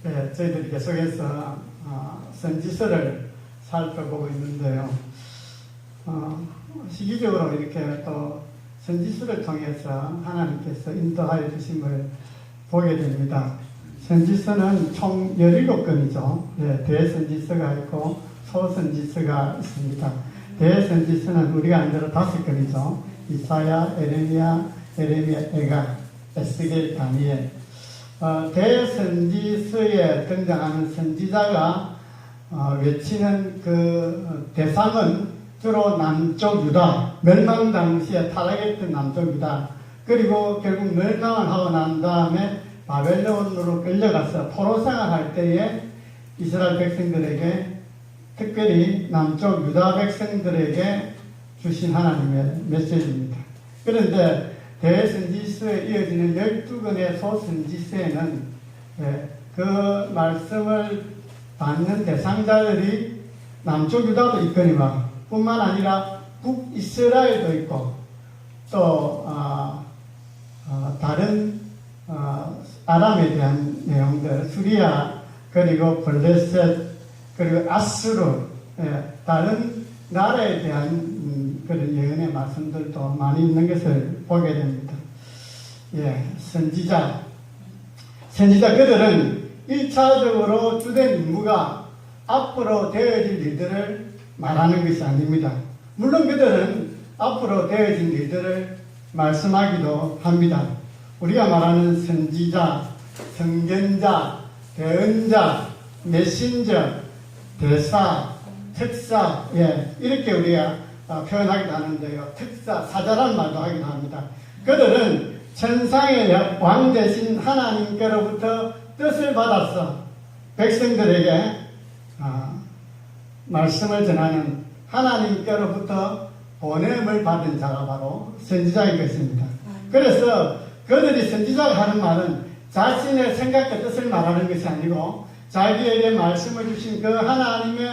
네, 저희들이 계속해서 선지서를 살펴보고 있는데요. 시기적으로 이렇게 또 선지서를 통해서 하나님께서 인도하여 주심을 보게 됩니다. 선지서는 총 17권이죠. 네, 대선지서가 있고 소선지서가 있습니다. 대선지서는 우리가 안 들어 5권이죠. 이사야, 에레미야, 에가, 에스겔, 다니엘. 대선지서에 등장하는 선지자가 외치는 그 대상은 주로 남쪽 유다, 멸망 당시에 타락했던 남쪽 유다, 그리고 결국 멸망을 하고 난 다음에 바벨론으로 끌려가서 포로 생활할 때에 이스라엘 백성들에게, 특별히 남쪽 유다 백성들에게 주신 하나님의 메시지입니다. 그런데 대선지서에 이어지는 12권의 소선지서에는 그 말씀을 받는 대상자들이 남쪽 유다도 있거니와 뿐만 아니라 북이스라엘도 있고 또 다른 아람에 대한 내용들, 수리아, 그리고 블레셋, 그리고 아수르, 다른 나라에 대한 그런 예언의 말씀들도 많이 있는 것을 보게 됩니다. 선지자 그들은 1차적으로 주된 임무가 앞으로 되어질 일들을 말하는 것이 아닙니다. 물론 그들은 앞으로 되어질 일들을 말씀하기도 합니다. 우리가 말하는 선지자, 선견자, 대언자, 메신저, 대사, 특사, 이렇게 우리가 표현하기도 하는데요. 특사, 사자란 말도 하기도 합니다. 그들은 천상의 왕 대신 하나님께로부터 뜻을 받아서 백성들에게 말씀을 전하는 하나님께로부터 보냄을 받은 자가 바로 선지자인 것입니다. 그래서 그들이 선지자가 하는 말은 자신의 생각과 뜻을 말하는 것이 아니고 자기에게 말씀을 주신 그 하나님의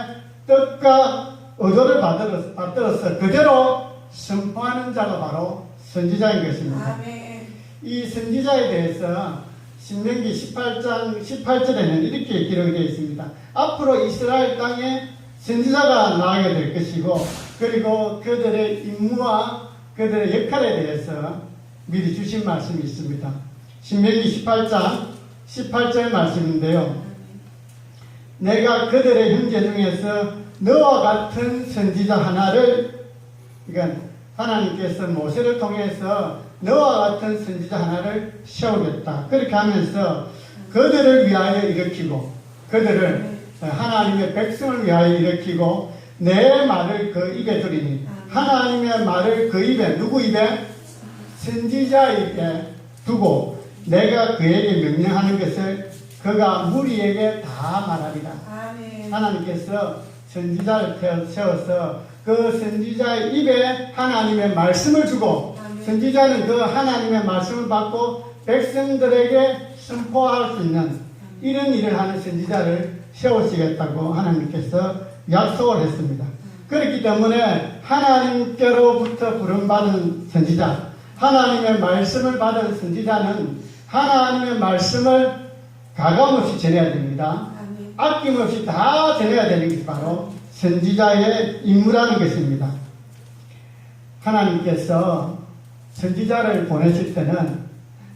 뜻과 의도를 받들어서 그대로 선포하는 자가 바로 선지자인 것입니다. 아멘. 이 선지자에 대해서 신명기 18장 18절에는 이렇게 기록이 되어 있습니다. 앞으로 이스라엘 땅에 선지자가 나가게 될 것이고, 그리고 그들의 임무와 그들의 역할에 대해서 미리 주신 말씀이 있습니다. 신명기 18장 18절 말씀인데요. 내가 그들의 형제 중에서 너와 같은 선지자 하나를, 그러니까 하나님께서 모세를 통해서 너와 같은 선지자 하나를 세우겠다. 그렇게 하면서 그들을 위하여 일으키고, 그들을 하나님의 백성을 위하여 일으키고 내 말을 그 입에 두리니, 하나님의 말을 그 입에, 누구 입에? 선지자 입에 두고 내가 그에게 명령하는 것을 그가 무리에게 다 말하리라. 아멘. 하나님께서 선지자를 세워서 그 선지자의 입에 하나님의 말씀을 주고, 아멘. 선지자는 그 하나님의 말씀을 받고 백성들에게 선포할 수 있는 이런 일을 하는 선지자를 세우시겠다고 하나님께서 약속을 했습니다. 그렇기 때문에 하나님께로부터 부름받은 선지자, 하나님의 말씀을 받은 선지자는 하나님의 말씀을 가감없이 전해야 됩니다. 아낌없이 다 전해야 되는 것이 바로 선지자의 임무라는 것입니다. 하나님께서 선지자를 보내실 때는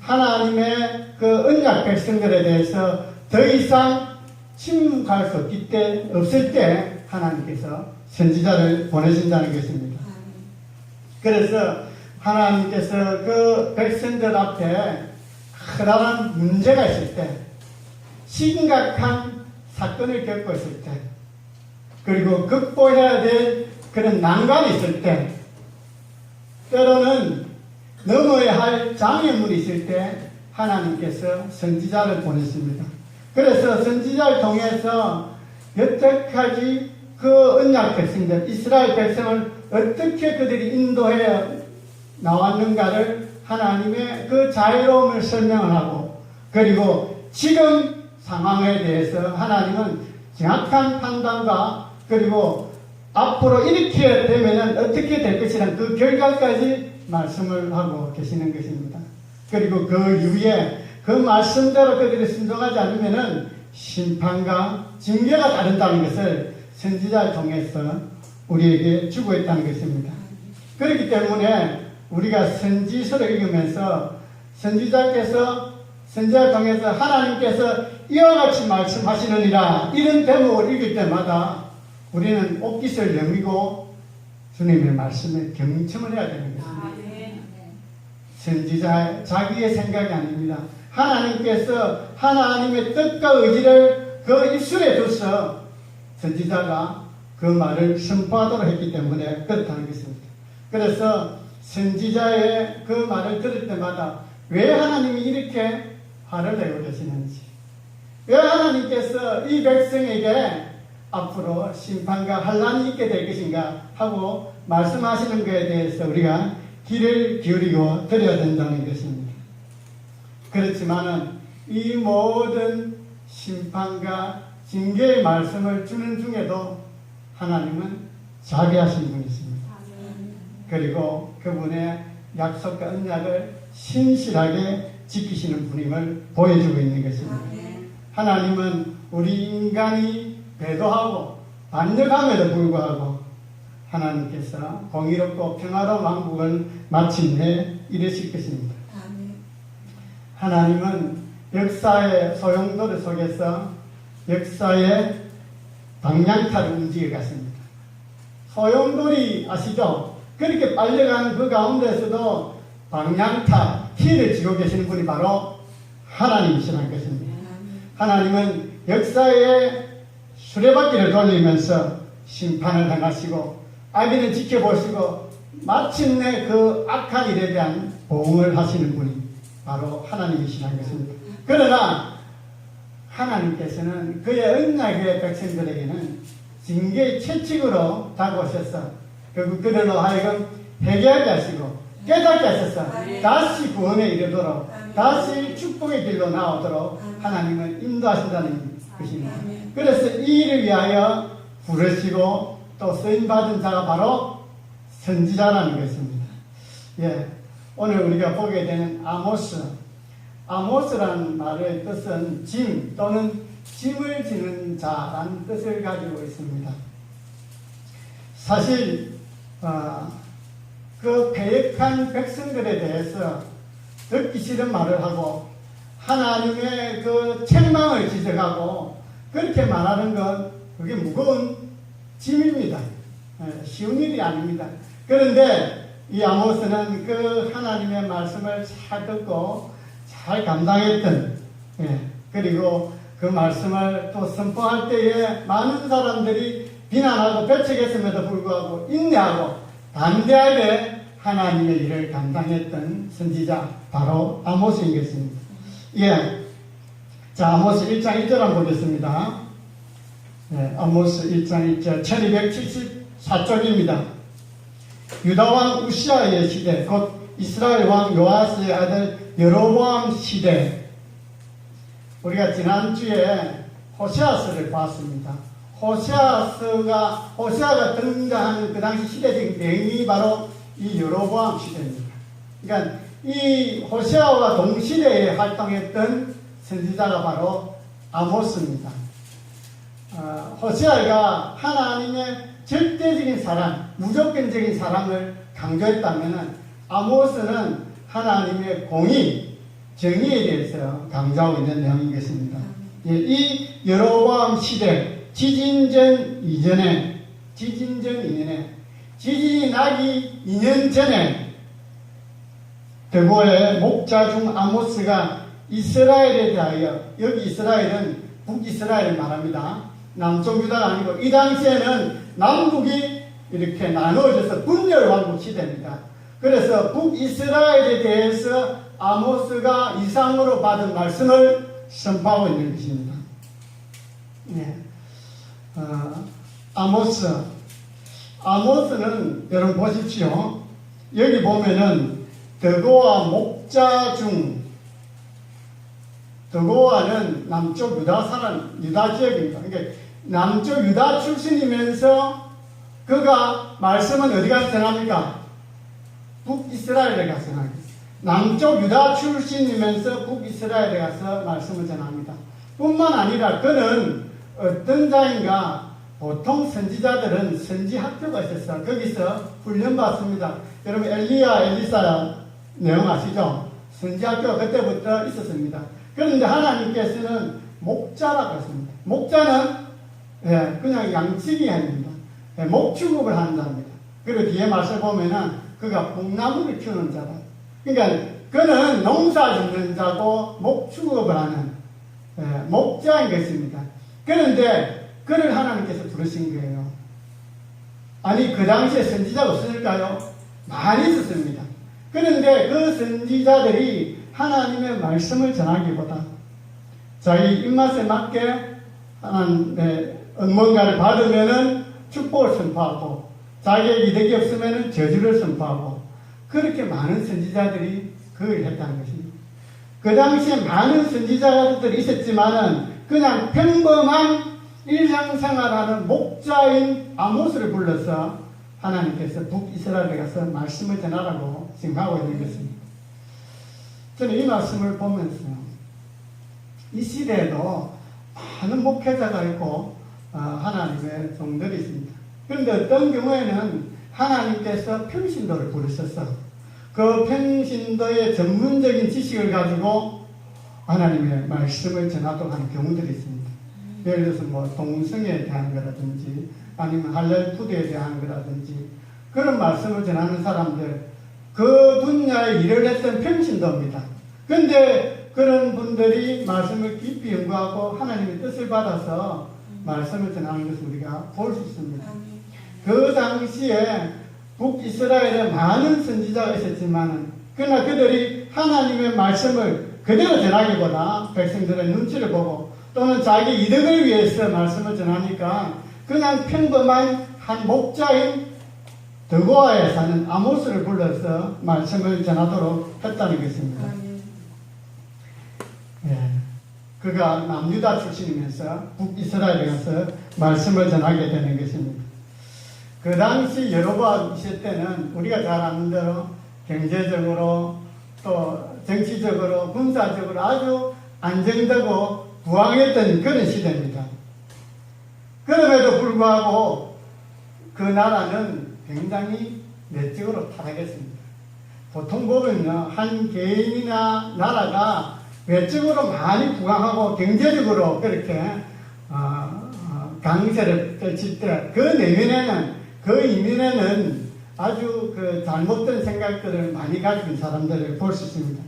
하나님의 그 언약 백성들에 대해서 더 이상 침묵할 수 없을 때 하나님께서 선지자를 보내신다는 것입니다. 그래서 하나님께서 그 백성들 앞에 커다란 문제가 있을 때, 심각한 사건을 겪고 있을 때, 그리고 극복해야 될 그런 난관이 있을 때, 때로는 넘어야 할 장애물이 있을 때 하나님께서 선지자를 보내십니다. 그래서 선지자를 통해서 여태까지 그 언약 백성들, 이스라엘 백성을 어떻게 그들이 인도해 나왔는가를 하나님의 그 자유로움을 설명을 하고, 그리고 지금 상황에 대해서 하나님은 정확한 판단과, 그리고 앞으로 이렇게 되면 어떻게 될 것이라는 그 결과까지 말씀을 하고 계시는 것입니다. 그리고 그 이후에 그 말씀대로 그들이 순종하지 않으면 심판과 징계가 다른다는 것을 선지자를 통해서 우리에게 주고 있다는 것입니다. 그렇기 때문에 우리가 선지서를 읽으면서 선지자를 통해서 하나님께서 이와 같이 말씀하시느니라 이런 대목을 읽을 때마다 우리는 옷깃을 여미고 주님의 말씀에 경청을 해야 되는 것입니다. 선지자 자기의 생각이 아닙니다. 하나님께서 하나님의 뜻과 의지를 그 입술에 둬서 선지자가 그 말을 선포하도록 했기 때문에 그렇다는 것입니다. 그래서 선지자의 그 말을 들을 때마다 왜 하나님이 이렇게 화를 내고 계시는지, 왜 하나님께서 이 백성에게 앞으로 심판과 환난이 있게 될 것인가 하고 말씀하시는 것에 대해서 우리가 귀를 기울이고 들어야 된다는 것입니다. 그렇지만은 이 모든 심판과 징계의 말씀을 주는 중에도 하나님은 자비하신 분이십니다. 그리고 그분의 약속과 언약을 신실하게 지키시는 분임을 보여주고 있는 것입니다. 하나님은 우리 인간이 배도하고 반역함에도 불구하고 하나님께서 공의롭고 평화로운 왕국을 마침내 이루실 것입니다. 하나님은 역사의 소용돌이 속에서 역사의 방향타를 움직여 갔습니다. 소용돌이 아시죠? 그렇게 빨려가는 그 가운데서도 방향타, 키를 쥐고 계시는 분이 바로 하나님이시라는 것입니다. 하나님은 역사의 수레바퀴를 돌리면서 심판을 행하시고 악인을 지켜보시고 마침내 그 악한 일에 대한 보응을 하시는 분이 바로 하나님이시라는 것입니다. 그러나 하나님께서는 그의 언약의 백성들에게는 징계의 채찍으로 다가오셔서 결국 그들로 하여금 회개하게 하시고 깨닫게 하셔서 다시 구원에 이르도록 다시 축복의 길로 나오도록 하나님은 인도하신다는 것입니다. 그래서 이 일을 위하여 부르시고 또 쓰임받은 자가 바로 선지자라는 것입니다. 오늘 우리가 보게 되는 아모스라는 말의 뜻은 짐 또는 짐을 지는 자라는 뜻을 가지고 있습니다. 사실 그 패역한 백성들에 대해서 듣기 싫은 말을 하고 하나님의 그 책망을 지적하고 그렇게 말하는 건 그게 무거운 짐입니다. 쉬운 일이 아닙니다. 그런데 이 아모스는 그 하나님의 말씀을 잘 듣고 잘 감당했던, 그리고 그 말씀을 또 선포할 때에 많은 사람들이 비난하고 배척했음에도 불구하고 인내하고 담대하게 하나님의 일을 감당했던 선지자 바로 아모스인 것입니다. 자, 아모스 1장 1절 한번 보겠습니다. 아모스 1장 1절 1274쪽입니다. 유다왕 우시아의 시대 곧 이스라엘 왕 요아스의 아들 여로보암 시대. 우리가 지난주에 호세아서를 봤습니다. 호세아가 등장하는 그 당시 시대적인 배경이 바로 이 여로보암 시대입니다. 그러니까 이 호세아와 동시대에 활동했던 선지자가 바로 아모스입니다. 호세아가 하나님의 절대적인 사랑, 무조건적인 사랑을 강조했다면 아모스는 하나님의 공의, 정의에 대해서 강조하고 있는 내용인 것입니다. 이 여로보암 시대, 지진전 이전에, 지진이 나기 2년 전에 드고의 목자 중 아모스가 이스라엘에 대하여, 여기 이스라엘은 북이스라엘을 말합니다. 남쪽 유다가 아니고 이 당시에는 남북이 이렇게 나누어져서 분열왕국 시대입니다. 그래서 북이스라엘에 대해서 아모스가 이상으로 받은 말씀을 선포하고 있는 것입니다. 아모스는 여러분 보십시오. 여기 보면은 드고와 목자 중, 드고와는 남쪽 유다 지역입니다. 그러니까 남쪽 유다 출신이면서 그가 말씀은 어디 가서 전합니까? 북이스라엘에 가서 전합니다. 남쪽 유다 출신이면서 북이스라엘에 가서 말씀을 전합니다. 뿐만 아니라 그는 어떤 자인가, 보통 선지자들은 선지 학교가 있었어요. 거기서 훈련받습니다. 여러분 엘리야, 엘리사 내용 아시죠? 선지 학교가 그때부터 있었습니다. 그런데 하나님께서는 목자라고 했습니다. 목자는 그냥 양치기 아닙니다. 목축업을 하는 자입니다. 그리고 뒤에 말씀 보면은 그가 뽕나무를 키우는 자다. 그러니까 그는 농사 짓는 자고 목축업을 하는 목자인 것입니다. 그런데 그를 하나님께서 부르신 거예요. 아니 그 당시에 선지자가 없었을까요? 많이 있었습니다. 그런데 그 선지자들이 하나님의 말씀을 전하기보다 자기 입맛에 맞게 하나님의 뭔가를 받으면은 축복을 선포하고 자기의 이득이 없으면은 저주를 선포하고 그렇게 많은 선지자들이 그걸 했다는 것입니다. 그 당시에 많은 선지자들이 있었지만은 그냥 평범한 일상생활하는 목자인 아모스를 불러서 하나님께서 북이스라엘에 가서 말씀을 전하라고 지금 하고 있는 것입니다. 저는 이 말씀을 보면서 이 시대에도 많은 목회자가 있고 하나님의 종들이 있습니다. 그런데 어떤 경우에는 하나님께서 평신도를 부르셔서 그 평신도의 전문적인 지식을 가지고 하나님의 말씀을 전하도록 하는 경우들이 있습니다. 예를 들어서 뭐 동성애에 대한 거라든지 아니면 할렐푸드에 대한 거라든지 그런 말씀을 전하는 사람들 그 분야의 일을 했던 평신도입니다. 그런데 그런 분들이 말씀을 깊이 연구하고 하나님의 뜻을 받아서 말씀을 전하는 것을 우리가 볼 수 있습니다. 그 당시에 북이스라엘에 많은 선지자가 있었지만 그러나 그들이 하나님의 말씀을 그대로 전하기보다 백성들의 눈치를 보고 또는 자기 이득을 위해서 말씀을 전하니까 그냥 평범한 한 목자인 드고아에 사는 아모스를 불러서 말씀을 전하도록 했다는 것입니다. 그가 남유다 출신이면서 북이스라엘에 가서 말씀을 전하게 되는 것입니다. 그 당시 여로보암 시대 때는 우리가 잘 아는 대로 경제적으로 또 정치적으로 군사적으로 아주 안정되고 부황했던 그런 시대입니다. 그럼에도 불구하고 그 나라는 굉장히 내적으로 타락했습니다. 보통 보면요, 한 개인이나 나라가 외적으로 많이 부강하고 경제적으로 그렇게 강세를 펼칠 때 그 내면에는 그 이면에는 아주 그 잘못된 생각들을 많이 가지고 있는 사람들을 볼 수 있습니다.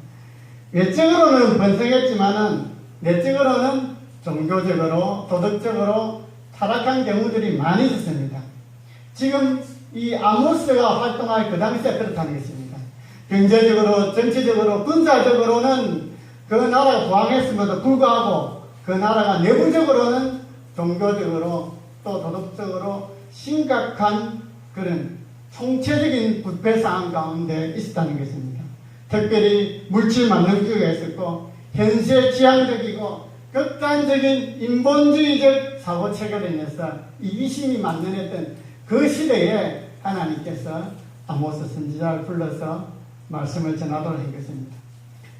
외적으로는 번성했지만은 내적으로는 종교적으로 도덕적으로 타락한 경우들이 많이 있었습니다. 지금 이 아모스가 활동할 그 당시에 그렇다는 것입니다. 경제적으로 정치적으로 군사적으로는 그 나라가 부강했음에도 불구하고 그 나라가 내부적으로는 종교적으로 또 도덕적으로 심각한 그런 총체적인 부패 상황 가운데 있었다는 것입니다. 특별히 물질 만능주의가 있었고 현세 지향적이고 극단적인 인본주의적 사고체계로 인해서 이기심이 만연했던 그 시대에 하나님께서 아모스 선지자를 불러서 말씀을 전하도록 한 것입니다.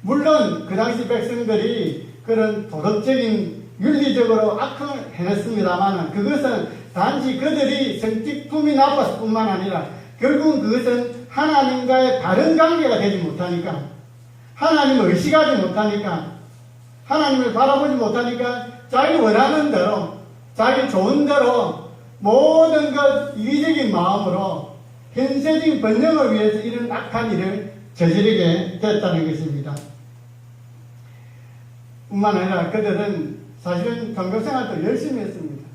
물론 그 당시 백성들이 그런 도덕적인 윤리적으로 악행을 해냈습니다만 그것은 단지 그들이 성격품이 나빴을 뿐만 아니라 결국은 그것은 하나님과의 바른 관계가 되지 못하니까 하나님을 의식하지 못하니까 하나님을 바라보지 못하니까 자기 원하는 대로 자기 좋은 대로 모든 것 이기적인 마음으로 현세적인 번영을 위해서 이런 악한 일을 저지르게 됐다는 것입니다. 뿐만 아니라 그들은 사실은 종교생활도 열심히 했습니다.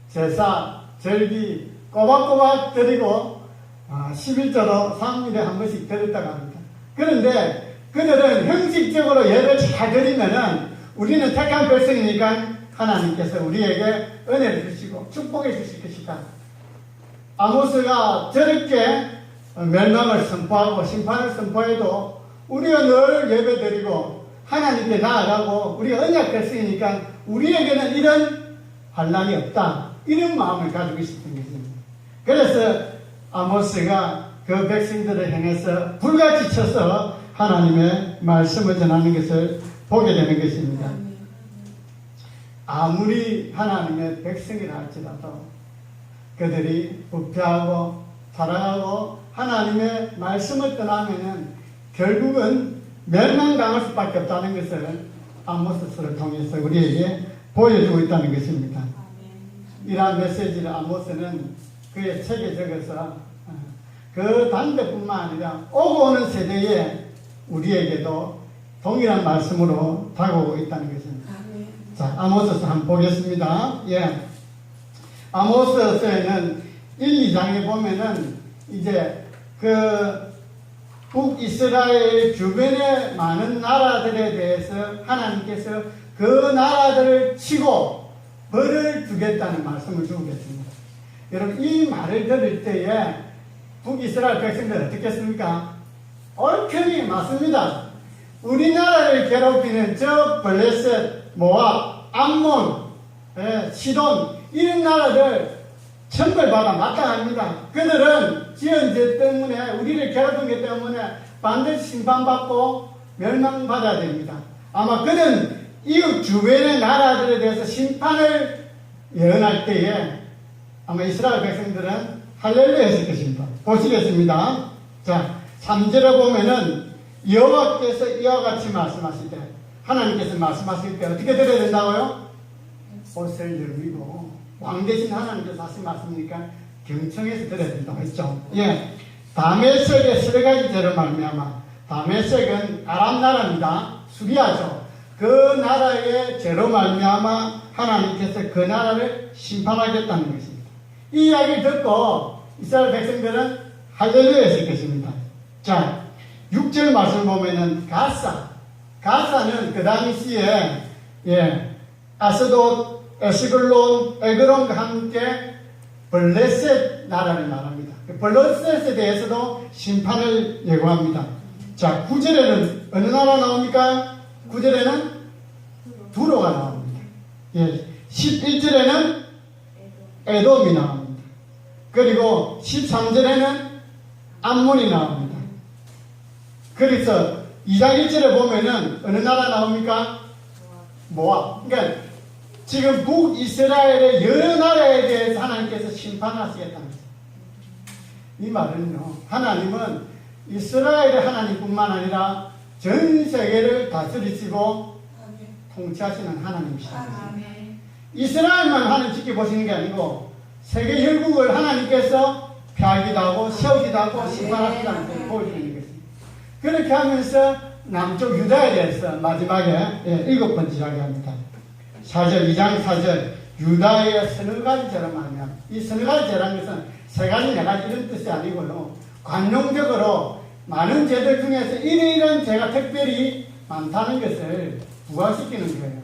제사, 절기 꼬박꼬박 드리고 11조로 3일에 한 번씩 드렸다고 합니다. 그런데 그들은 형식적으로 예를 잘 드리면은 우리는 택한 백성이니까 하나님께서 우리에게 은혜를 주시고 축복해 주실 것이다. 아모스가 저렇게 멸망을 선포하고 심판을 선포해도 우리가 늘 예배드리고 하나님께 나아가고 우리가 언약 백성이니까 우리에게는 이런 환난이 없다. 이런 마음을 가지고 있었던 것입니다. 그래서 아모스가 그 백성들을 향해서 불같이 쳐서 하나님의 말씀을 전하는 것을 보게 되는 것입니다. 아무리 하나님의 백성이라 할지라도 그들이 부패하고 타락하고 하나님의 말씀을 떠나면은 결국은 멸망당할 수밖에 없다는 것을 아모스서를 통해서 우리에게 보여주고 있다는 것입니다. 이러한 메시지를 아모스는 그의 책에 적어서 그 당대뿐만 아니라 오고 오는 세대에 우리에게도 동일한 말씀으로 다가오고 있다는 것입니다. 자, 아모스서 한번 보겠습니다. 예. 아모스서에는 1, 2장에 보면은 이제 그 북이스라엘 주변의 많은 나라들에 대해서 하나님께서 그 나라들을 치고 벌을 주겠다는 말씀을 주고 계십니다. 여러분, 이 말을 들을 때에 북이스라엘 백성들 어떻게 했습니까? 옳거니 맞습니다. 우리나라를 괴롭히는 저 블레셋, 모압, 암몬, 시돈 이런 나라들 천벌받아 마땅합니다. 그들은 지은 죄 때문에 우리를 괴롭힌 것 때문에 반드시 심판받고 멸망받아야 됩니다. 아마 그는 이웃 주변의 나라들에 대해서 심판을 예언할 때에 아마 이스라엘 백성들은 할렐루야 했을 것입니다. 보시겠습니다. 자, 3절에 보면은 여호와께서 이와 같이 말씀하실 때, 하나님께서 말씀하실 때 어떻게 들어야 된다고요? 옷을 열미고 왕 대신 하나님께서 하신 말씀이니까 경청해서 들어야 된다고 했죠. 예, 다메섹의 세 가지 죄로 말미암아, 다메섹은 아람 나라입니다. 수리아죠. 그 나라의 죄로 말미암아 하나님께서 그 나라를 심판하겠다는 것입니다. 이 이야기를 듣고 이스라엘 백성들은 할렐루야 했을 것입니다. 자, 6절 말씀을 보면은 가사는 그 당시에 아스돗, 에시글론, 에그론과 함께 블레셋 나라를 말합니다. 블레셋에 대해서도 심판을 예고합니다. 자, 9절에는 어느 나라 나옵니까? 9절에는 두로가 나옵니다. 11절에는 에돔이 나옵니다. 그리고 13절에는 암몬이 나옵니다. 그래서 2장 1절에 보면은 어느 나라 나옵니까? 모압. 그러니까 지금 북이스라엘의 여러 나라에 대해서 하나님께서 심판하시겠다는 거죠. 이 말은요, 하나님은 이스라엘의 하나님뿐만 아니라 전 세계를 다스리시고 통치하시는 하나님이십니다. 이스라엘만 하나님 지켜보시는 게 아니고 세계 열국을 하나님께서 펴기도 하고 세우기도 하고 심판하시다는 것을 보여주는 것입니다. 그렇게 하면서 남쪽 유다에 대해서 마지막에 7번째 이야기합니다. 2장 4절 유다의 서너 가지 죄로 말미암아, 이 서너 가지 죄라는 것은 세 가지 네 가지 이런 뜻이 아니고요, 관용적으로 많은 죄들 중에서 이런 죄가 특별히 많다는 것을 부각시키는 거예요.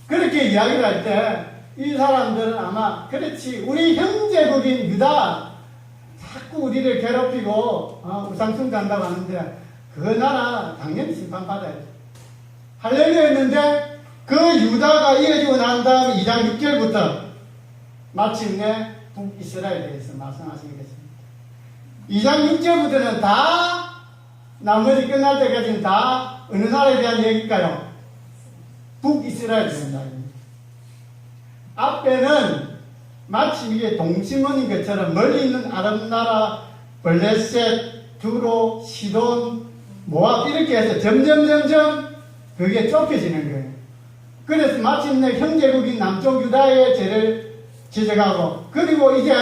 그렇게 이야기를 할 때 이 사람들은 아마 그렇지, 우리 형제국인 유다 자꾸 우리를 괴롭히고 우상숭배한다고 하는데 그 나라 당연히 심판받아야죠. 할렐루야 했는데 그 유다가 이어지고 난 다음 2장 6절부터 마침내 북이스라엘에 대해서 말씀하시는 것입니다. 2장 6절부터는 다 나머지 끝날 때까지는 다 어느 나라에 대한 얘기일까요? 북이스라엘에 대한 이야기입니다. 앞에는 마치 이게 동치문인 것처럼 멀리 있는 아람 나라, 블레셋, 두로, 시돈, 모압 이렇게 해서 점점 그게 좁혀지는 거예요. 그래서 마침내 형제국인 남쪽 유다의 죄를 지적하고, 그리고 이제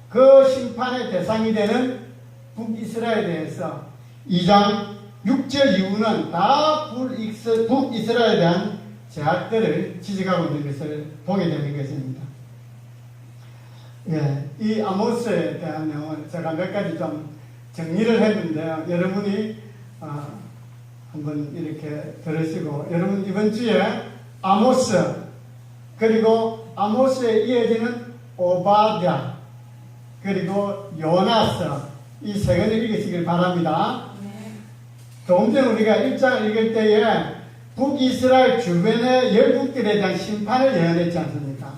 그 심판의 대상이 되는 북이스라엘에 대해서 2장 6절 이후는 다 북이스라엘에 대한 죄악들을 지적하고 있는 것을 보게 되는 것입니다. 이 아모스에 대한 내용을 제가 몇 가지 좀 정리를 했는데요. 여러분이 한번 이렇게 들으시고, 여러분 이번 주에 아모스, 그리고 아모스에 이어지는 오바댜, 그리고 요나스, 이 세 권을 읽으시길 바랍니다. 조금 전에 우리가 1장을 읽을 때에 북이스라엘 주변의 열국들에 대한 심판을 예언했지 않습니까?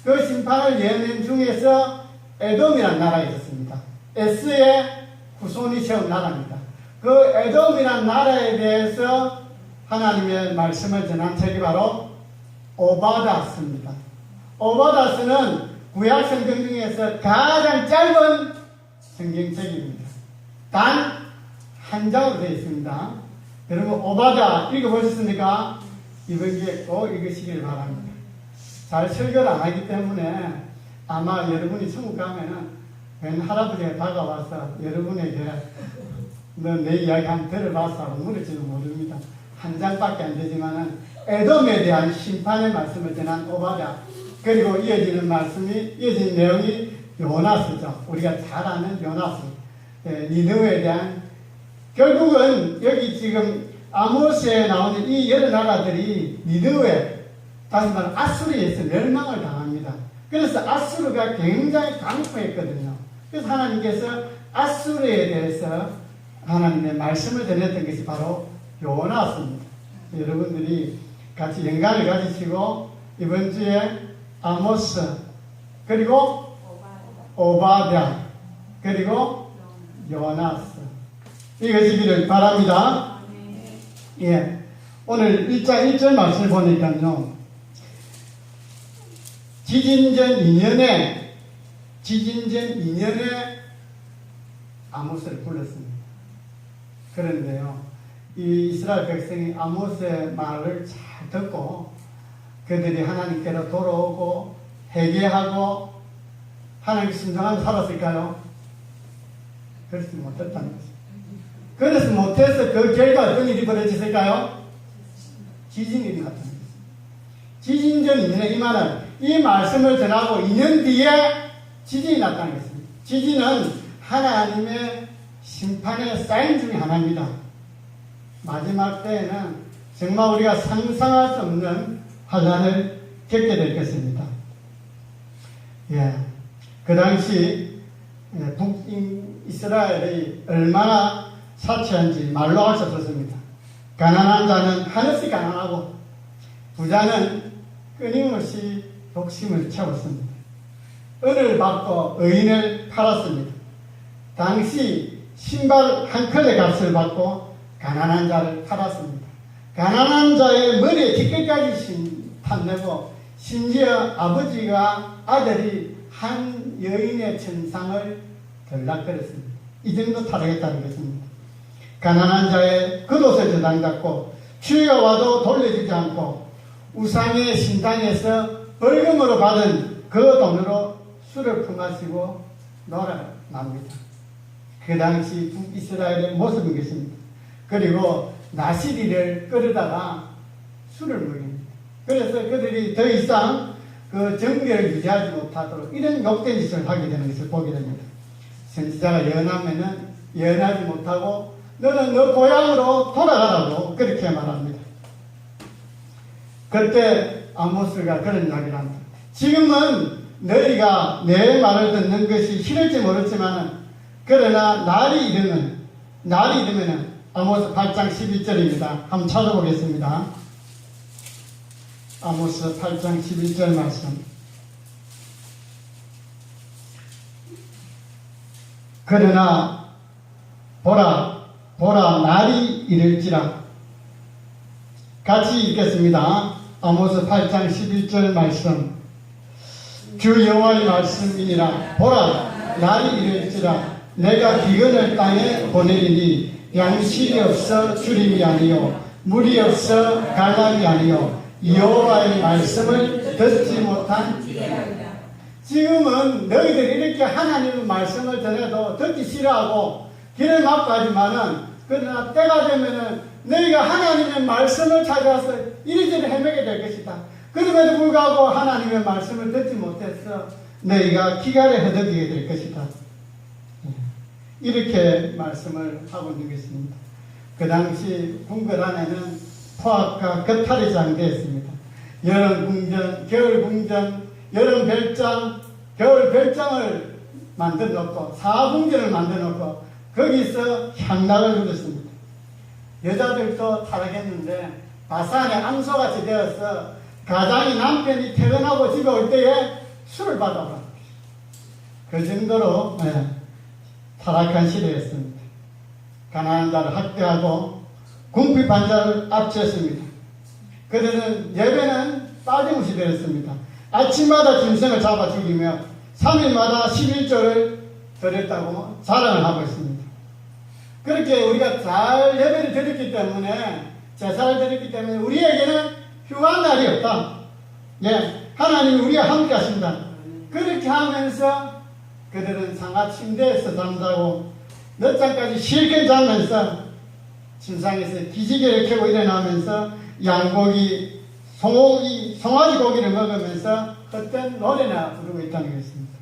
그 심판을 예언한 중에서 에돔이라는 나라가 있었습니다. 에스의 후손이 세운 나라입니다. 그 에돔이라는 나라에 대해서 하나님의 말씀을 전한 책이 바로 오바다스입니다. 오바다스는 구약 성경 중에서 가장 짧은 성경책입니다. 단 한 장으로 되어 있습니다. 여러분 오바다 읽어보셨습니까? 이번 기회에 꼭 읽으시길 바랍니다. 잘 설교를 안 하기 때문에 아마 여러분이 천국 가면은 웬 할아버지가 다가와서 여러분에게 너 내 이야기 한번 들어봤어 하고 물을지도 모릅니다. 한 장밖에 안 되지만은 에돔에 대한 심판의 말씀을 전한 오바다, 그리고 이어지는 내용이 요나스죠. 우리가 잘 아는 요나스. 니느웨에 대한, 결국은 여기 지금 아모스에 나오는 이 여러 나라들이 니느웨, 다시 말해 아수르에서 멸망을 당합니다. 그래서 아수르가 굉장히 강포했거든요. 그래서 하나님께서 아수르에 대해서 하나님의 말씀을 전했던 것이 바로 요나스입니다. 여러분들이 같이 영감을 가지시고 이번 주에 아모스, 그리고 오바댜, 그리고 요나스 읽으시기를 바랍니다. 예, 오늘 1장 1절 말씀을 보니까요, 지진전 2년에 아모스를 불렀습니다. 그런데요, 이 이스라엘 백성이 아모스의 말을 잘 듣고 그들이 하나님께로 돌아오고 회개하고 하나님 순종하며 살았을까요? 그렇지 못했다는 것입니다. 그래서 못해서 그 결과 어떤 일이 벌어졌을까요? 지진이 일어났다는 것입니다. 지진전 2년에 이 말은 이 말씀을 전하고 2년 뒤에 지진이 났다는 것입니다. 지진은 하나님의 심판의 사인 중에 하나입니다. 마지막 때에는 정말 우리가 상상할 수 없는 환란을 겪게 될 것입니다. 예, 그 당시 북이스라엘이 얼마나 사치한지 말로 할 수 없었습니다. 가난한 자는 한없이 가난하고 부자는 끊임없이 독심을 채웠습니다. 은을 받고 의인을 팔았습니다. 당시 신발 한 컬의 값을 받고 가난한 자를 팔았습니다. 가난한 자의 머리에 티끌까지 탐내고 심지어 아버지가 아들이 한 여인의 천상을 들락거렸습니다. 이 정도 타락했다는 것입니다. 가난한 자의 겉옷을 저당잡고 추위가 와도 돌려주지 않고 우상의 신당에서 벌금으로 받은 그 돈으로 술을 품마시고 놀아납니다. 그 당시 북이스라엘의 모습인 것입니다. 그리고 나시리를 끓여다가 술을 먹입니다. 그래서 그들이 더 이상 그 정결을 유지하지 못하도록 이런 욕된 짓을 하게 되는 것을 보게 됩니다. 선지자가 예언하면은 예언하지 못하고 너는 너 고향으로 돌아가라고 그렇게 말합니다. 그때 아모스가 그런 이야기를 합니다. 지금은 너희가 내 말을 듣는 것이 싫을지 모르지만 그러나 날이 이르면 아모스 8장 11절입니다. 한번 찾아보겠습니다. 아모스 8장 11절 말씀. 그러나 보라 날이 이를지라. 같이 읽겠습니다. 아모스 8장 11절 말씀. 주 여호와의 말씀이니라. 보라 날이 이를지라. 내가 기근을 땅에 보내리니 양식이 없어 주림이 아니요 물이 없어 갈람이 아니요 여호와의 말씀을 듣지 못한 지대로이다. 지금은 너희들이 이렇게 하나님의 말씀을 전해도 듣기 싫어하고 길을 막고 하지만은 그러나 때가 되면은 너희가 하나님의 말씀을 찾아서 이리저리 헤매게 될 것이다. 그럼에도 불구하고 하나님의 말씀을 듣지 못해서 너희가 기갈에 허덕이게 될 것이다. 이렇게 말씀을 하고 있는 것입니다. 그 당시 궁궐 안에는 포악과 거탈이 장되었습니다. 여름 궁전, 겨울 궁전, 여름 별장, 겨울 별장을 만들어 놓고 사궁전을 만들어 놓고 거기서 향락을 누렸습니다. 여자들도 타락했는데 바산의 암소같이 되어서 가장이 남편이 퇴근하고 집에 올 때에 술을 받아버립니다. 그 정도로 타락한 시대였습니다. 가난한 자를 학대하고 궁핍한 자를 압제했습니다. 그들은 예배는 빠짐없이 드렸습니다. 아침마다 짐승을 잡아 죽이며 3일마다 11조를 드렸다고 자랑을 하고 있습니다. 그렇게 우리가 잘 예배를 드렸기 때문에, 제사를 드렸기 때문에 우리에게는 휴한 날이 없다. 예, 하나님이 우리와 함께 하신다. 그렇게 하면서 그들은 상하 침대에서 잠자고 늦잠까지 실컷 자면서 침상에서 기지개를 켜고 일어나면서 양고기, 송아지 고기를 먹으면서 헛된 노래나 부르고 있다는 것입니다.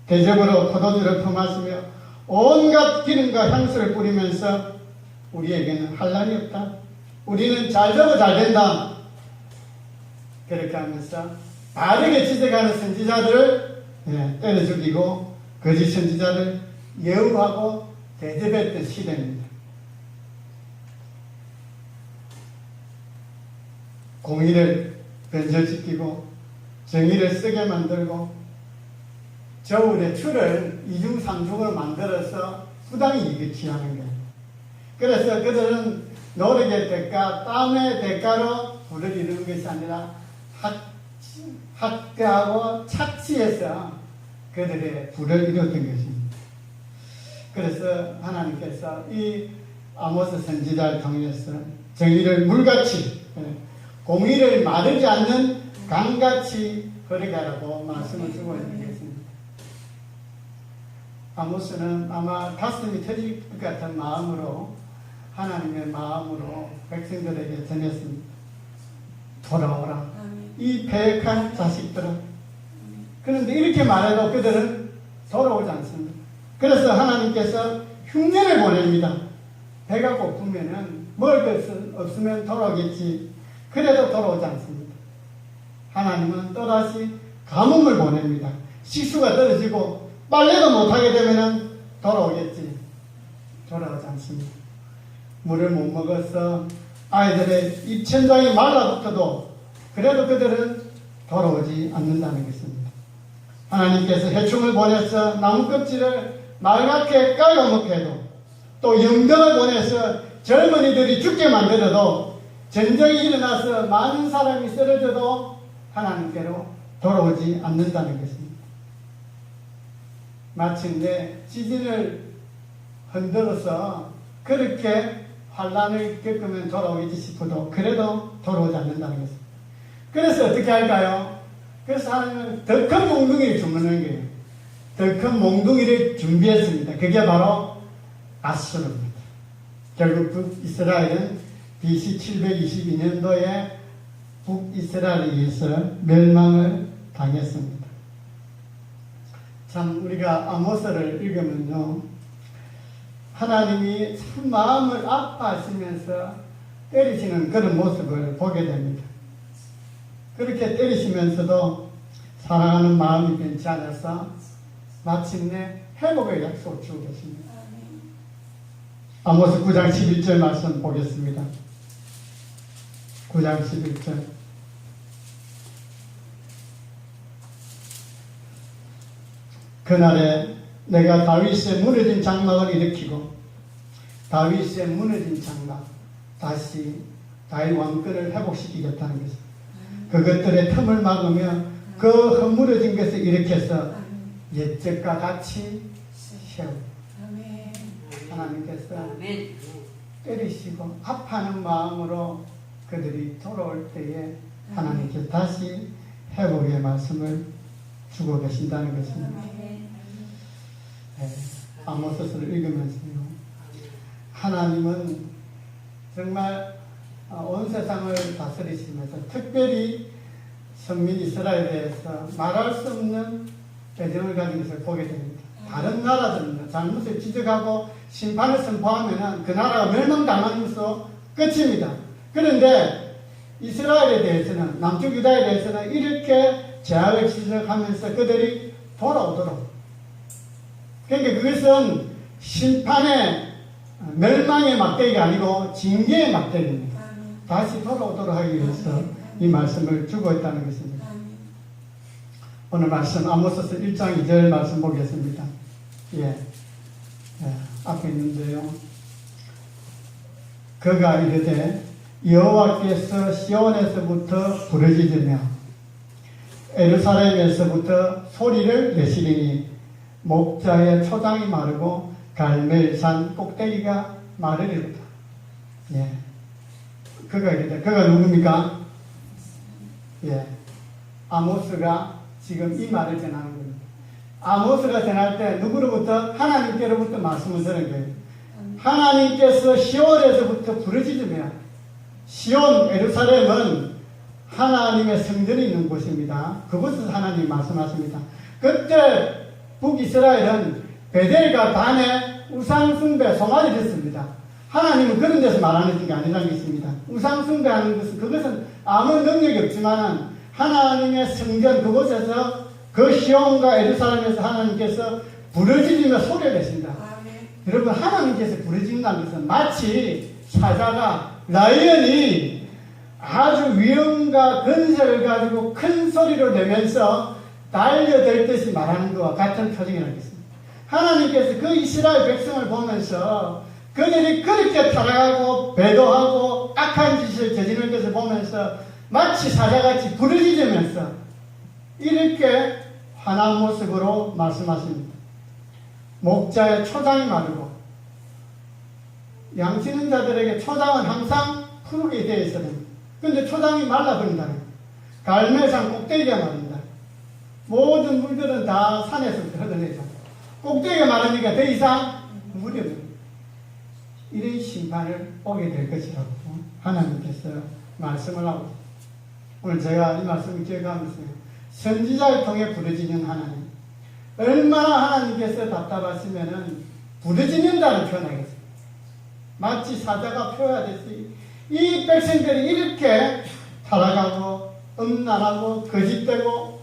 대접으로 포도주를 품마시며 온갖 기름과 향수를 뿌리면서 우리에게는 환난이 없다. 우리는 잘 되고 잘 된다. 그렇게 하면서 바르게 지적하는 선지자들을 때려 죽이고 거짓 선지자를 예우하고 대접했던 시대입니다. 공의를 변절시키고 정의를 쓰게 만들고 저울의 추를 이중삼중으로 만들어서 부당히 이익을 취하는 거예요. 그래서 그들은 노력의 대가, 땀의 대가로 부를 이루는 것이 아니라 학대하고 착취해서 그들의 부를 이뤘던 것입니다. 그래서 하나님께서 이 아모스 선지자를 통해서 정의를 물같이, 공의를 마르지 않는 강같이 흐르게라고 말씀을 주고 있는 것입니다. 아모스는 아마 가슴이 터질 것 같은 마음으로, 하나님의 마음으로 백성들에게 전했습니다. 돌아오라, 이 패역한 자식들아. 그런데 이렇게 말해도 그들은 돌아오지 않습니다. 그래서 하나님께서 흉년을 보냅니다. 배가 고프면은 먹을 것 없으면 돌아오겠지. 그래도 돌아오지 않습니다. 하나님은 또다시 가뭄을 보냅니다. 식수가 떨어지고 빨래도 못하게 되면은 돌아오겠지. 돌아오지 않습니다. 물을 못 먹어서 아이들의 입천장이 말라붙어도 그래도 그들은 돌아오지 않는다는 것입니다. 하나님께서 해충을 보내서 나무 껍질을 말갛게 깔아먹게 해도, 또 영등을 보내서 젊은이들이 죽게 만들어도, 전쟁이 일어나서 많은 사람이 쓰러져도 하나님께로 돌아오지 않는다는 것입니다. 마침내 지진을 흔들어서 그렇게 환란을 겪으면 돌아오겠지 싶어도 그래도 돌아오지 않는다는 것입니다. 그래서 어떻게 할까요? 그래서 하나님은 더 큰 몽둥이를 주문하는 거예요. 더 큰 몽둥이를 준비했습니다. 그게 바로 아수르입니다. 결국 북이스라엘은 BC 722년도에 북이스라엘에 의해서 멸망을 당했습니다. 참 우리가 아모스를 읽으면요, 하나님이 참 마음을 아파하시면서 때리시는 그런 모습을 보게 됩니다. 그렇게 때리시면서도 사랑하는 마음이 변치 않아서 마침내 회복의 약속을 주고 계십니다. 아모스 9장 11절 말씀 보겠습니다. 9장 11절. 그날에 내가 다윗의 무너진 장막을 일으키고 다윗의 무너진 장막, 다시 다윗 왕권을 회복시키겠다는 것입니다. 그것들의 틈을 막으며 그 허물어진 것을 일으켜서 옛적과 같이 세우고, 하나님께서 때리시고 아파하는 마음으로 그들이 돌아올 때에 하나님께서 다시 회복의 말씀을 주고 계신다는 것입니다. 아모스서를 읽으면서요, 하나님은 정말 온 세상을 다스리시면서 특별히 선민 이스라엘에 대해서 말할 수 없는 애정을 가진 것을 보게 됩니다. 다른 나라들은 잘못을 지적하고 심판을 선포하면 그 나라가 멸망당하면서 끝입니다. 그런데 이스라엘에 대해서는, 남쪽 유다에 대해서는 이렇게 죄악을 지적하면서 그들이 돌아오도록, 그러니까 그것은 심판의 멸망의 막대기가 아니고 징계의 막대기입니다. 다시 돌아오도록 하기 위해서 이 말씀을 주고 있다는 것입니다. 오늘 말씀 아모스서 1장 2절 말씀 보겠습니다. 앞에 있는데요. 그가 이르되 여호와께서 시온에서부터 부르짖으며 예루살렘에서부터 소리를 내시리니 목자의 초장이 마르고 갈멜산 꼭대기가 마르리로다. 예. 그가 누굽니까? 예. 아모스가 지금 이 말을 전하는 겁니다. 아모스가 전할 때 누구로부터? 하나님께로부터 말씀을 들은 거예요. 하나님께서 시온에서부터 부르짖으며, 시온 예루살렘은 하나님의 성전이 있는 곳입니다. 그곳에서 하나님이 말씀하십니다. 그때 북이스라엘은 베델과 단에 우상숭배 소말이 됐습니다. 하나님은 그런 데서 말하는 게 아니라는 게 있습니다. 우상숭배하는 것은, 그것은 아무 능력이 없지만 하나님의 성전 그곳에서, 그 시온과 예루살렘에서 하나님께서 부르짖으며 소리를 내신다. 여러분, 하나님께서 부르짖는다는 것은 마치 사자가, 라이언이 아주 위엄과 근세를 가지고 큰 소리로 내면서 달려들듯이 말하는 것과 같은 표정이라는 것입니다. 하나님께서 그 이스라엘 백성을 보면서 그들이 그렇게 타락하고 배도하고 악한 짓을 저지르는 것을 보면서 마치 사자같이 부르짖으면서 이렇게 화난 모습으로 말씀하십니다. 목자의 초장이 마르고, 양치는 자들에게 초장은 항상 푸르게 되어 있어야 됩니다. 근데 초장이 말라버린다. 갈멜산 꼭대기가 마른다. 모든 물들은 다 산에서부터 흘러내죠. 꼭대기가 마르니까 더 이상 물이 없습니다. 이런 심판을 오게 될 것이라고 하나님께서 말씀을 하고 있습니다. 오늘 제가 이 말씀을 기억하면서 선지자를 통해 부르짖는 하나님, 얼마나 하나님께서 답답하시면은 부르짖는다는 표현하겠습니다. 마치 사자가 표현하듯이 이 백성들이 이렇게 타락하고 음란하고 거짓되고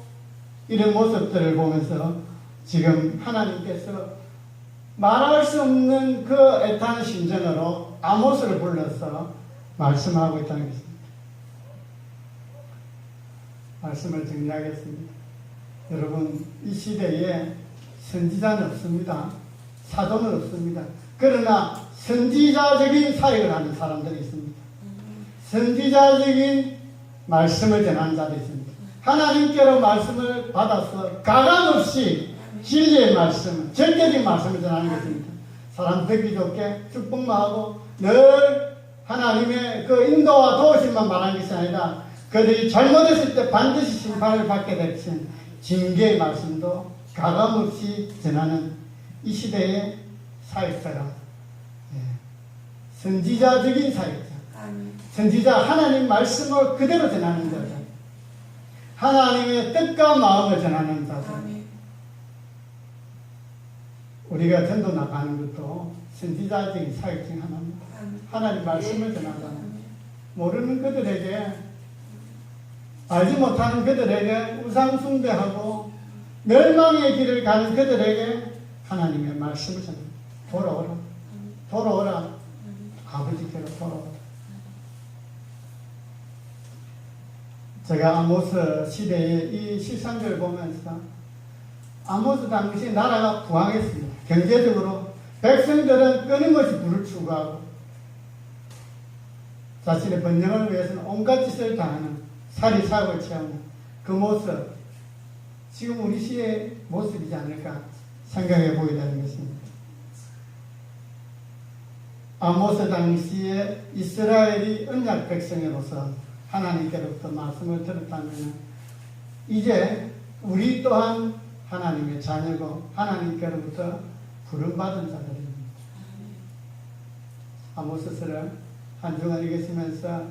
이런 모습들을 보면서 지금 하나님께서 말할 수 없는 그 애타는 심정으로 아모스를 불러서 말씀하고 있다는 것입니다. 말씀을 정리하겠습니다. 여러분, 이 시대에 선지자는 없습니다. 사도는 없습니다. 그러나 선지자적인 사역을 하는 사람들이 있습니다. 선지자적인 말씀을 전하는 자도 있습니다. 하나님께로 말씀을 받아서 가감없이 진리의 말씀, 절대적인 말씀을 전하는 것입니다. 사람 듣기 좋게 축복만 하고 늘 하나님의 그 인도와 도우심만 말하는 것이 아니라 그들이 잘못했을 때 반드시 심판을 받게 될 징계의 말씀도 가감없이 전하는 이 시대의 사역자가, 선지자적인 사역자, 선지자, 하나님 말씀을 그대로 전하는 자죠. 하나님의 뜻과 마음을 전하는 자죠. 우리가 전도 나가는 것도 선지자적인 사역 중 하나입니다. 하나님 말씀을 전하잖아요. 모르는 그들에게, 알지 못하는 그들에게, 우상숭배하고 멸망의 길을 가는 그들에게 하나님의 말씀을 전합니다. 돌아오라. 돌아오라. 아버지께로 돌아오라. 제가 아모스 시대의 이 실상들을 보면서 아모스 당시 나라가 부황했습니다. 경제적으로 백성들은 끊임없이 불을 추구하고 자신의 번영을 위해서는 온갖 짓을 당하는 살이 사고를 취하는 그 모습, 지금 우리 시의 모습이지 않을까 생각해 보게 되는 것입니다. 아모스 당시에 이스라엘이 언약 백성으로서 하나님께로부터 말씀을 들었다면 이제 우리 또한 하나님의 자녀고 하나님께로부터 부름받은 자들입니다. 아모스서를 한 주간 읽으시면서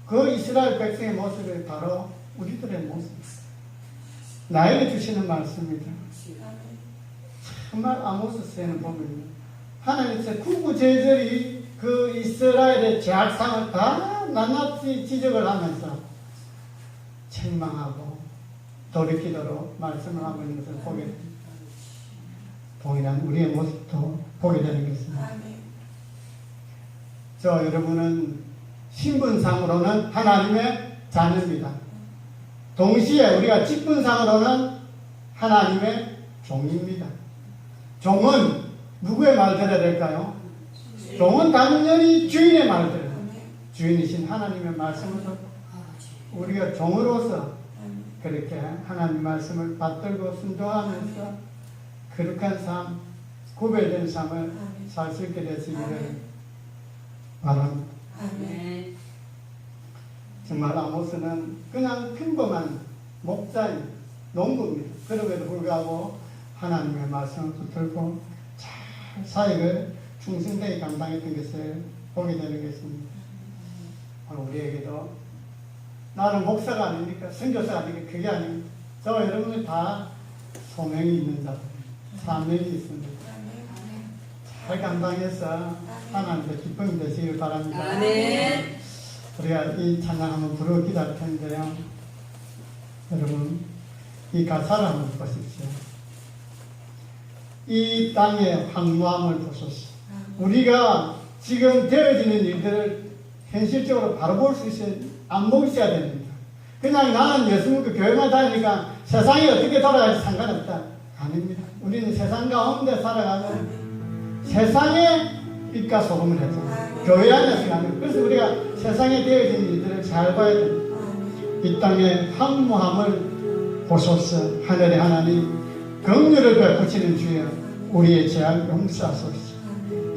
그 이스라엘 백성의 모습이 바로 우리들의 모습입니다. 나에게 주시는 말씀입니다. 정말 아모스서에는 보면 하나님께서 구구절절히 그 이스라엘의 죄악상을 다 낱낱이 지적을 하면서 책망하고 돌이키도록 말씀을 하고 있는 것을 보게 됩니다. 동일한 우리의 모습도 보게 되는 것입니다. 저 여러분은 신분상으로는 하나님의 자녀입니다. 동시에 우리가 직분상으로는 하나님의 종입니다. 종은 누구의 말 들어야 될까요? 종은 당연히 주인의 말 들어야 돼요. 주인이신 하나님의 말씀을 우리가 종으로서 그렇게 하나님 말씀을 받들고 순종하면서 거룩한 삶, 구별된 삶을 살 수 있게 되시기를 바랍니다. 정말 아모스는 그냥 평범한 목자인 농부입니다. 그럼에도 불구하고 하나님의 말씀을 붙들고 잘 사역을 충성되게 감당했던 것을 보게 되는 것입니다. 우리에게도 나는 목사가 아니니까 선교사가 아니니까 그게 아닙니다. 저와 여러분이 다 소명이 있는 자들, 사명이 있습니다. 잘 감당해서 하나님의 기쁨이 되시길 바랍니다. 우리가 이 찬양 한번 부르고 기도할 텐데요. 여러분 이 가사를 한번 보십시오. 이 땅의 황무함을 보소서. 우리가 지금 되어지는 일들을 현실적으로 바로 볼 수 안 보고 있어야 됩니다. 그냥 나는 예수 믿고 교회만 다니니까 세상이 어떻게 돌아갈지 상관없다. 아닙니다. 우리는 세상 가운데 살아가는 세상의 빛과 소금을 해서 교회 안에서 가는. 그래서 우리가 세상에 되어진 일들을 잘 봐야 됩니다. 이 땅의 황무함을 보소서. 하늘의 하나님 긍휼을 베푸시는 주여 우리의 죄악 용서하소서.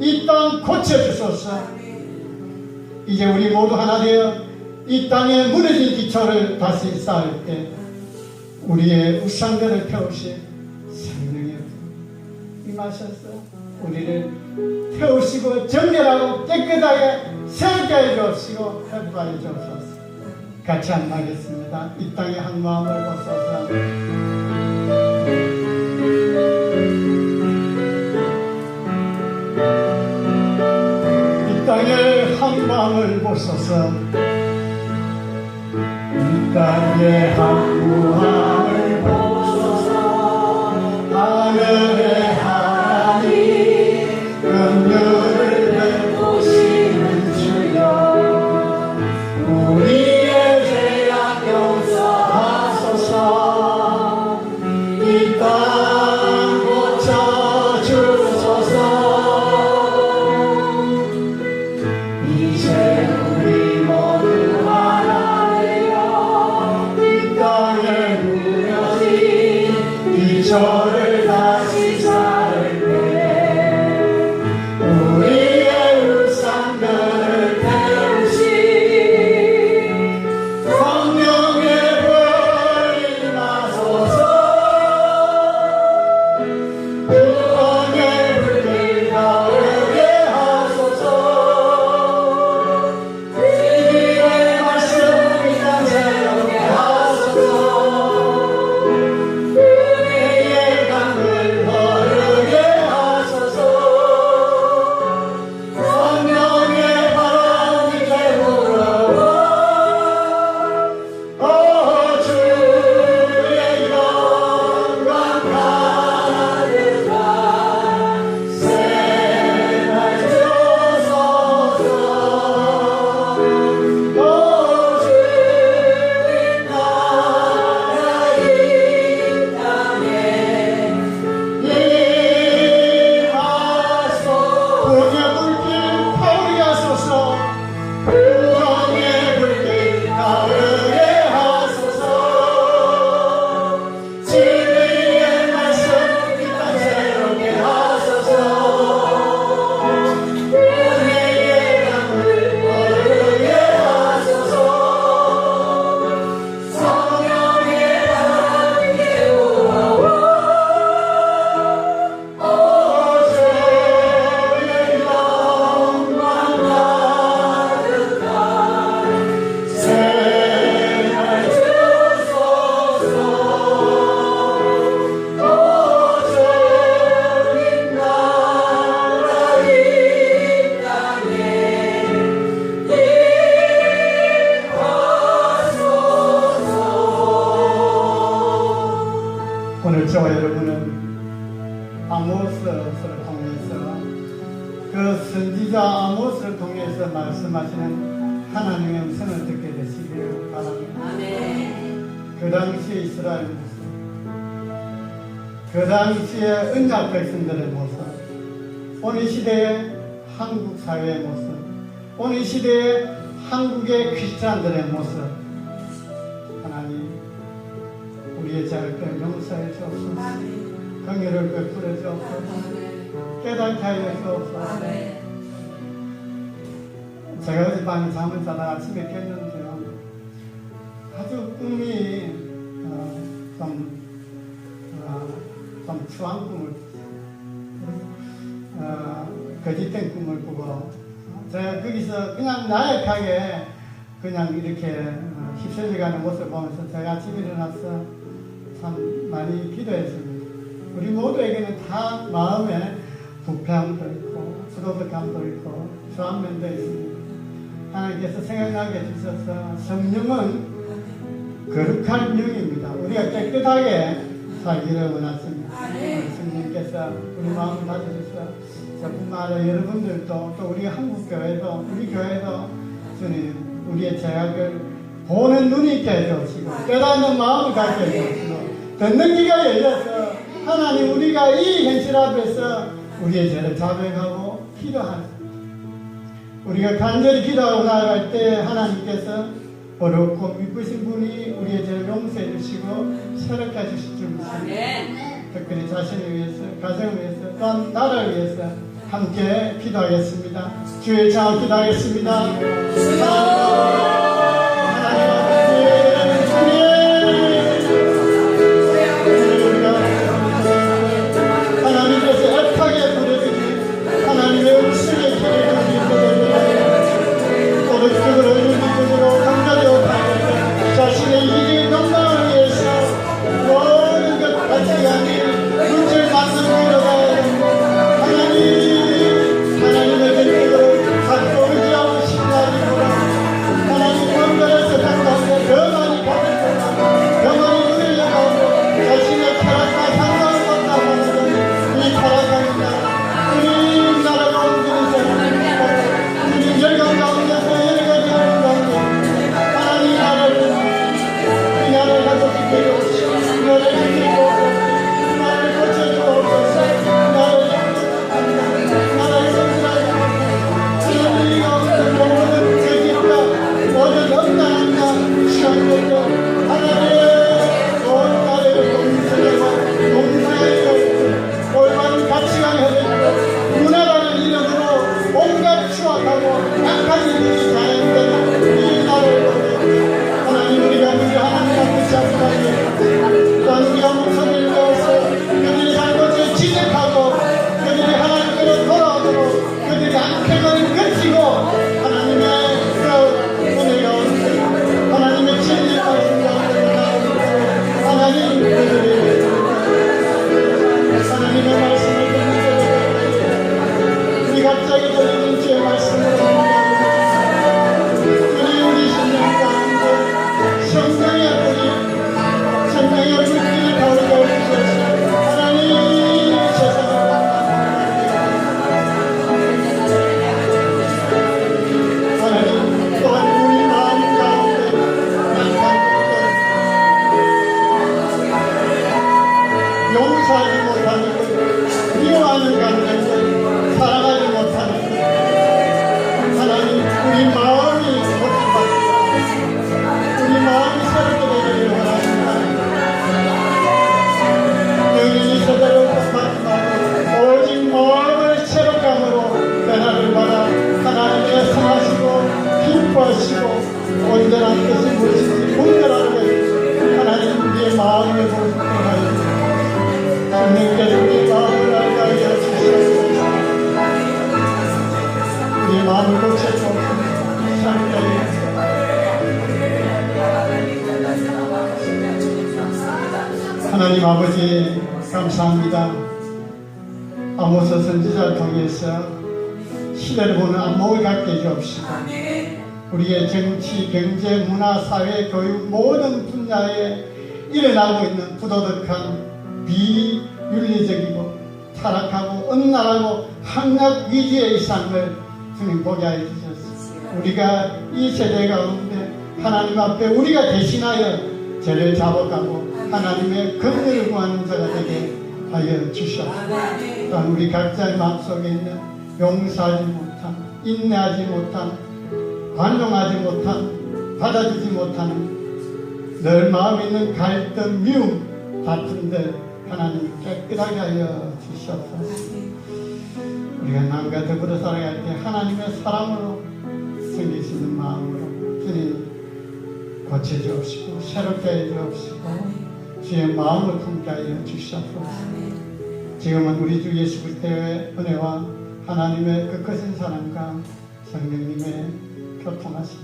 이 땅 고쳐주소서. 이제 우리 모두 하나 되어 이 땅에 무너진 기초를 다시 쌓을 때 우리의 우상들을 태우신 성령이 임하셔서 우리를 태우시고 정결하고 깨끗하게 새롭게 해 주옵시고 회복하여 주옵소서. 같이 한마하겠습니다. 이 땅의 한 마음을 보소서. 이 땅의 한 마음을 보소서. 이 땅의 한무함을 보소서. 하늘의 하나님 긍휼을 베푸시는 주여 우리의 죄악 용서하소서. 이 땅 고쳐주소서. 이제 우리 모두 기초를 다시 쌓을 때 우리의 우상들을 태우시 성령의 불이 나소서. 구원의 불길 가오게 하소서. 주님의 말씀 이 땅 새롭게 하소서. 오늘 저와 여러분은 아모스를 통해서 그 선지자 아모스를 통해서 말씀하시는 하나님의 음성을 듣게 되시길 바랍니다. 그 당시에 이스라엘 모습, 그 당시에 언약 백성들의 모습, 오늘 시대의 한국 사회의 모습, 오늘 시대의 한국의 크리스찬들의 모습 하나님 우리의 죄를 용서해 주옵소서. 긍휼을 베풀어 주옵소서. 깨닫게 하여 주옵소서. 제가 어젯밤에 잠을 자다가 아침에 깼는데요, 아주 꿈이 좀 추한 꿈을 거짓된 꿈을 꾸고, 제가 거기서 그냥 나약하게 그냥 이렇게 휩쓸려가는 모습을 보면서 제가 아침에 일어나서 참 많이 기도했습니다. 우리 모두에게는 다 마음에 부패함도 있고 부도덕함도 있고 주안면도 있습니다. 하나님께서 생각나게 해주셔서 성령은 거룩한 영입니다. 우리가 깨끗하게 살기를 원하십니다. 성령께서 우리 마음을 다져주셔서 저뿐만 아니라 여러분들도 또 우리 한국교회도 우리 교회도 주님 우리의 죄악을 보는 눈이 있게 해주시고 깨닫는 마음을 갖게 해주시고 듣는 귀가 열려서 하나님 우리가 이 현실 앞에서 우리의 죄를 자백하고 기도하는 우리가 간절히 기도하고 나아갈 때 하나님께서 어렵고 미쁘신 분이 우리의 죄를 용서해 주시고 새롭게 해주실 줄 믿습니다. 특별히 자신을 위해서 가정을 위해서 또한 나라를 위해서 함께 기도하겠습니다. 주의 장을 기도하겠습니다. 하나님께서 애타게 부르짖는 하나님의 음성의 길을 도덕적으로 윤리적으로 강자되어 자신의 이익 영광을 위해서 모든 것 가치가 아닌 문제를 만든 위로가 하나님의 결정으로 갖고 의지하고 신뢰하기보다 하나님 건강에서 강조하고 더 많이 가졌고 더 많이 눈을 열어가고 자신의 타락과 상상을 못하고 하는 이 타락합니다. 우리 나라가 옮기는 사람 우리 열강 가운데서 여러 가지 어려운 가운데 하나님 나라를 이 나라를 가지고 지키고 이 나라를 지키고 이 나라를 고쳐주고 모든 엄단함과 시간들도 하나님의 온 나라를 공생하고 공생하고 올바른 가치관을 흐르고 문화라는 이름으로 온갖 추악하고 악한 일이 자연되는 이 나라를 보내 하나님 우리가 우리 하나님 앞에 잡고 또한 우리가 목소리를 내어서 그들이 잘못을 지적하고 그들이 하나님께로 돌아오도록 그들이 악행을 그치고 하나님의 하나님의 진리 말씀과 하나님의 말씀을 듣는 우리 갑자기 들리는 주의 말씀을 우리 신령 가운데 성령의 불이 성령의 불길이 타오르게 해주셔서 하나님 세상을 하나님 또한 우리 마음 가운데 용서하지 못하는 것, 미워하는 감정들, 사랑하지 못하는 것, 하나님 우리 마음이 고쳐받습니다. 우리 마음이 새롭게 되기를 원합니다. 너희는 이 세대를 받지 말고 오직 마음을 새롭게 함으로 변화를 받아 하나님의 선하시고 기뻐하시고 온전한 뜻이 무엇인지 분별하게 하나님 우리의 마음을 보게 하여 주시옵소서. 성령께서 우리 마음을 알게 하여 주시옵소서. 우리 마음을 고쳐주옵소서. 하나님 아버지 감사합니다. 아모스 선지자를 통해서 시대를 보는 안목을 갖게 해주옵시고 우리의 정치, 경제, 문화, 사회, 교육 모든 분야에 일어나고 있는 부도덕한 비윤리적이고 타락하고 음란하고 한낱 위기의 이 삶을 주님 보게 하여 주셨습니다. 우리가 이 세대 가운데 하나님 앞에 우리가 대신하여 죄를 잡아가고 하나님의 긍휼을 구하는 자가 되게 하여 주시옵소서. 또한 우리 각자의 마음속에 있는 용서하지 못한, 인내하지 못한 관용하지 못한, 받아주지 못하는 늘 마음에 있는 갈등, 미움, 다툼들 하나님 깨끗하게 하여 주시옵소서. 우리가 남과 더불어 살아갈 때 하나님의 사랑으로 섬길 수 있는 마음으로 주님 고쳐주옵시고 새롭게 해주옵시고 주의 마음을 품게 하여 주시옵소서. 지금은 우리 주 예수 그리스도의 은혜와 하나님의 그 크신 사랑과 성령님의 교통하심,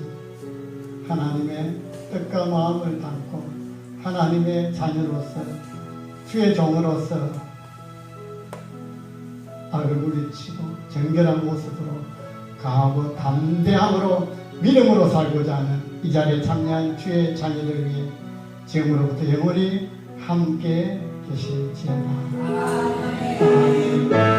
하나님의 뜻과 마음을 담고 하나님의 자녀로서 주의 종으로서 악을 물리치고 정결한 모습으로 강하고 담대함으로 믿음으로 살고자 하는 이 자리에 참여한 주의 자녀들 위해 지금으로부터 영원히 함께 계실지어다. 아멘.